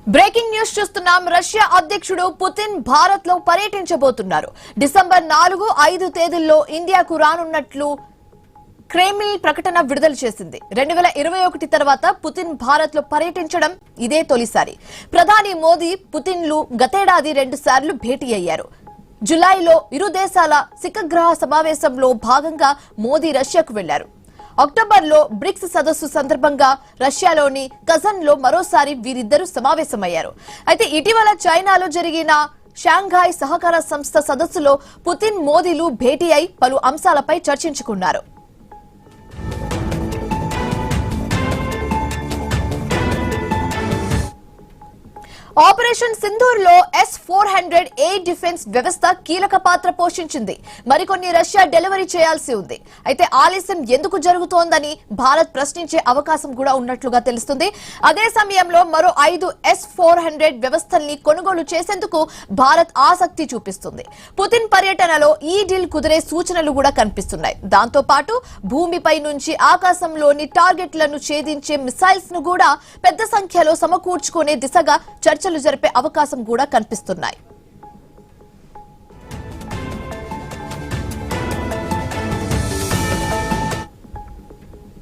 Breaking news చూస్తున్నాం. Russia అధ్యక్షుడు Putin Bharat లో పర్యటించబోతున్నారు. డిసెంబర్ 4, 5 తేదీల్లో ఇండియాకు రానున్నట్లు క్రెమ్లిన్ ప్రకటన విడుదల చేసింది. 2021 తర్వాత పుతిన్ భారత్ లో పర్యటించడం ఇదే తొలిసారి. ప్రధాని మోదీ పుతిన్లు గతేడాది 2 సార్లు భేటీ అయ్యారు. జులైలో ఇరు దేశాల శిఖరాగ్ర సమావేశంలో భాగంగా మోదీ రష్యాకు వెళ్లారు. అక్టోబర్లో బ్రిక్స్ సదస్సు సందర్భంగా రష్యాలోని కజన్ లో మరోసారి వీరిద్దరూ సమావేశమయ్యారు. అయితే ఇటీవల చైనాలో జరిగిన షాంఘాయ్ సహకార సంస్థ సదస్సులో పుతిన్ మోదీలు భేటీ అయి పలు అంశాలపై చర్చించుకున్నారు. ఆపరేషన్ సింధూర్ లో S-400 ఎయిర్ డిఫెన్స్ వ్యవస్థ కీలక పాత్ర పోషించింది. మరికొన్ని రష్యా డెలివరీ చేయాల్సి ఉంది. అయితే ఆలస్యం ఎందుకు జరుగుతోందని భారత్ ప్రశ్నించే అవకాశం కూడా ఉన్నట్లుగా తెలుస్తుంది. అదే సమయంలో మరో 5 S-400 వ్యవస్థల్ని కొనుగోలు చేసేందుకు భారత్ ఆసక్తి చూపిస్తుంది. పుతిన్ పర్యటనలో ఈ డీల్ కుదిరే సూచనలు కూడా కనిపిస్తున్నాయి. దాంతో పాటు భూమిపై నుంచి ఆకాశంలోని టార్గెట్లను ఛేదించే మిసైల్స్ ను కూడా పెద్ద సంఖ్యలో సమకూర్చుకునే దిశగా చర్చలు జరిపే అవకాశం కూడా కనిపిస్తున్నాయి.